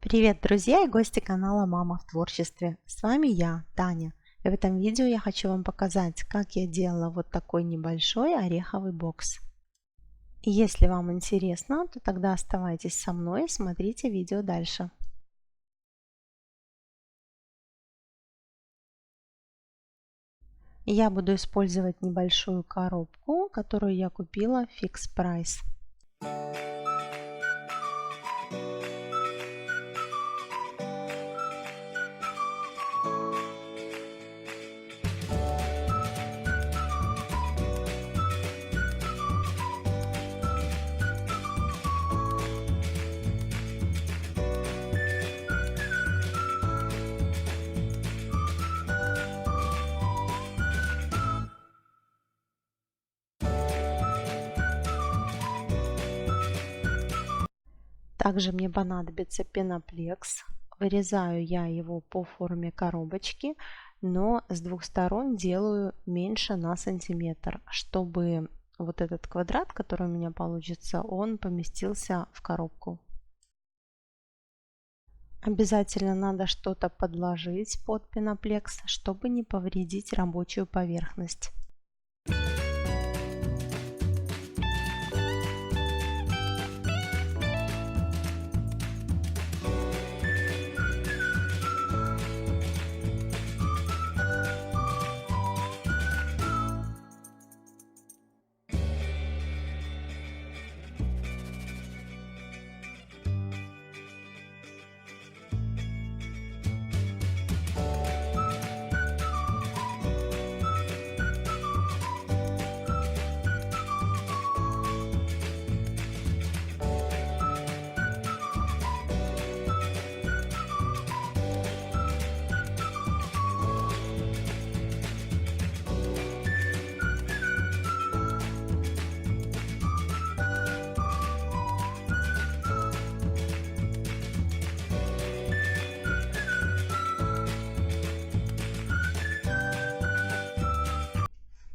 Привет, друзья и гости канала Мама в творчестве. С вами я, Таня. И в этом видео я хочу вам показать, как я делала вот такой небольшой ореховый бокс. И если вам интересно, то тогда оставайтесь со мной и смотрите видео дальше. Я буду использовать небольшую коробку, которую я купила в Fix Price. Также мне понадобится пеноплекс. Вырезаю я его по форме коробочки, но с двух сторон делаю меньше на сантиметр, чтобы вот этот квадрат, который у меня получится, он поместился в коробку. Обязательно надо что-то подложить под пеноплекс, чтобы не повредить рабочую поверхность.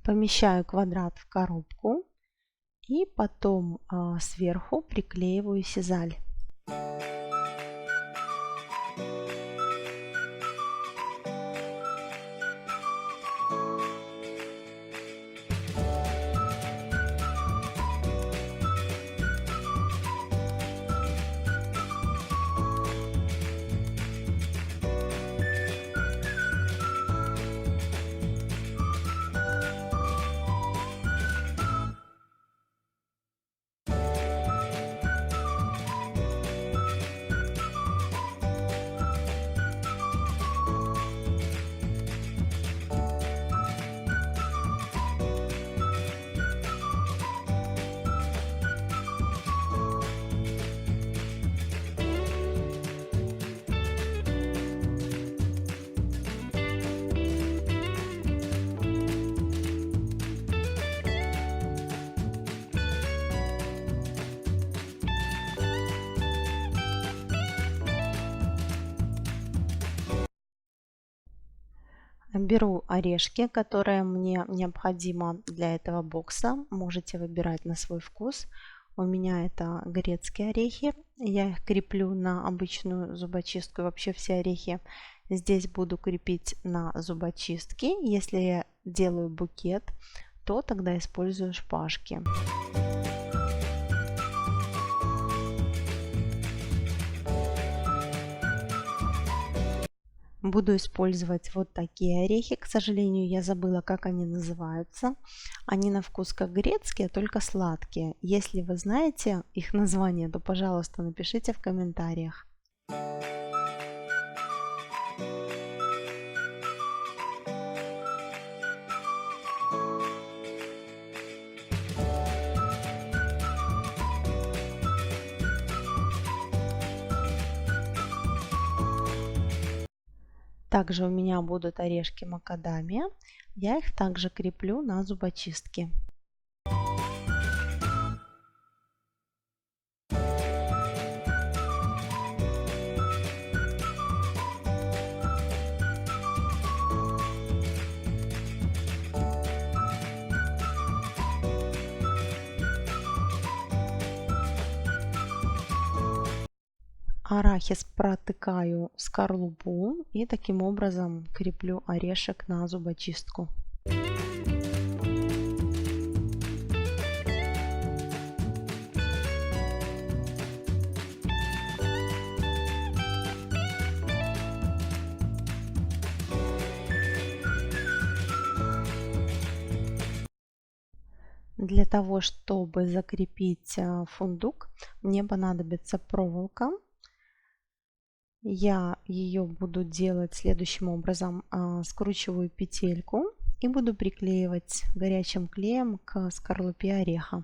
Помещаю квадрат в коробку и потом сверху приклеиваю сизаль. Беру орешки, которые мне необходимо для этого бокса. Можете выбирать на свой вкус. У меня это грецкие орехи. Я их креплю на обычную зубочистку. Вообще все орехи здесь буду крепить на зубочистке. Если я делаю букет, то тогда использую шпажки. Буду использовать вот такие орехи. К сожалению, я забыла, как они называются. Они на вкус как грецкие, только сладкие. Если вы знаете их название, то, пожалуйста, напишите в комментариях. Также у меня будут орешки макадамия. Я их также креплю на зубочистке. Арахис протыкаю в скорлупу и таким образом креплю орешек на зубочистку. Для того, чтобы закрепить фундук, мне понадобится проволока. Я ее буду делать следующим образом. Скручиваю петельку и буду приклеивать горячим клеем к скорлупе ореха.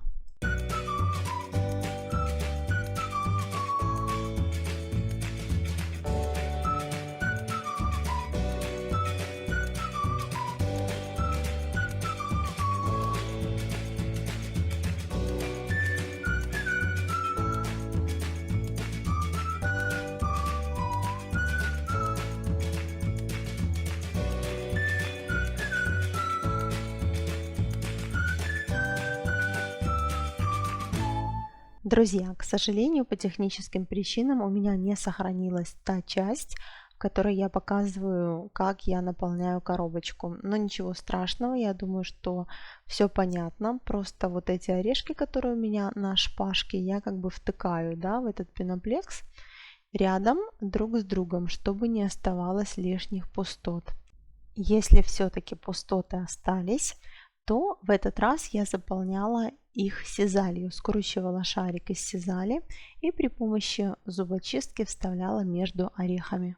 Друзья, к сожалению, по техническим причинам у меня не сохранилась та часть, в которой я показываю, как я наполняю коробочку. Но ничего страшного, я думаю, что все понятно. Просто вот эти орешки, которые у меня на шпажке, я как бы втыкаю, да, в этот пеноплекс рядом друг с другом, чтобы не оставалось лишних пустот. Если все-таки пустоты остались, то в этот раз я заполняла их сизалью, скручивала шарик из сизали и при помощи зубочистки вставляла между орехами.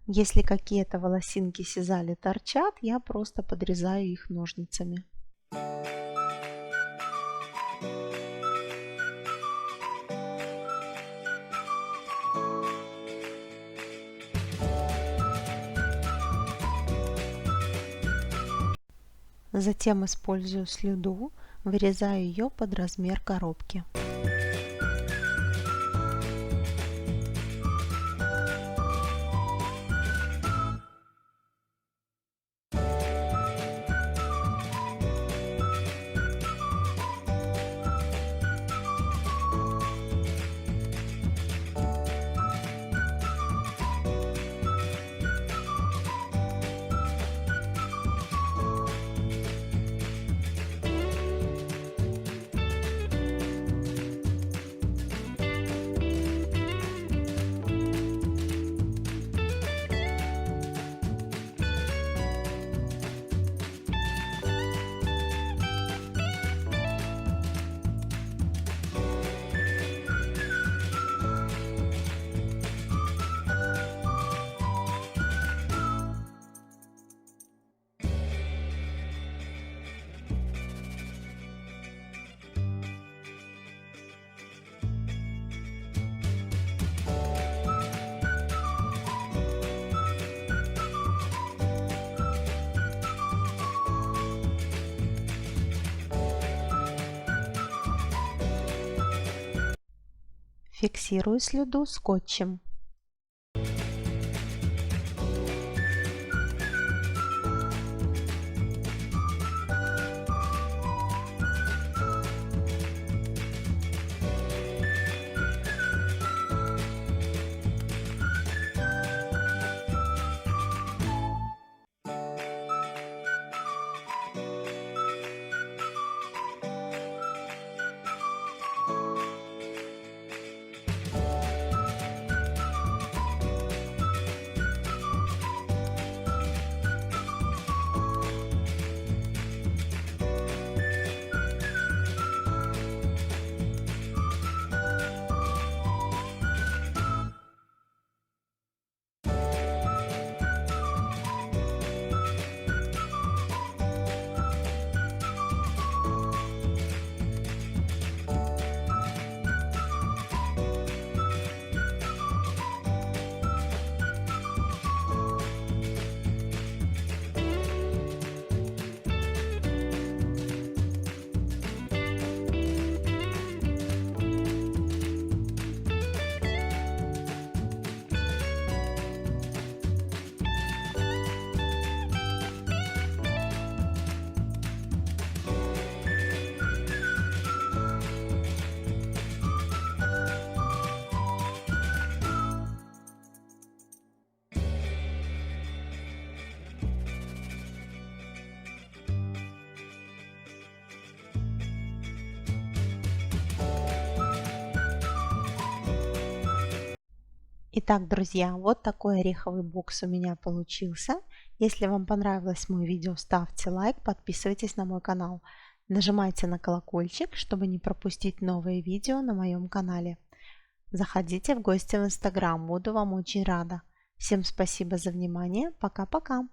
Если какие-то волосинки сизали торчат, я просто подрезаю их ножницами. Затем использую слюду, вырезаю ее под размер коробки. Фиксирую слюду скотчем. Итак, друзья, вот такой ореховый бокс у меня получился. Если вам понравилось мое видео, ставьте лайк, подписывайтесь на мой канал. Нажимайте на колокольчик, чтобы не пропустить новые видео на моем канале. Заходите в гости в Инстаграм, буду вам очень рада. Всем спасибо за внимание, пока-пока.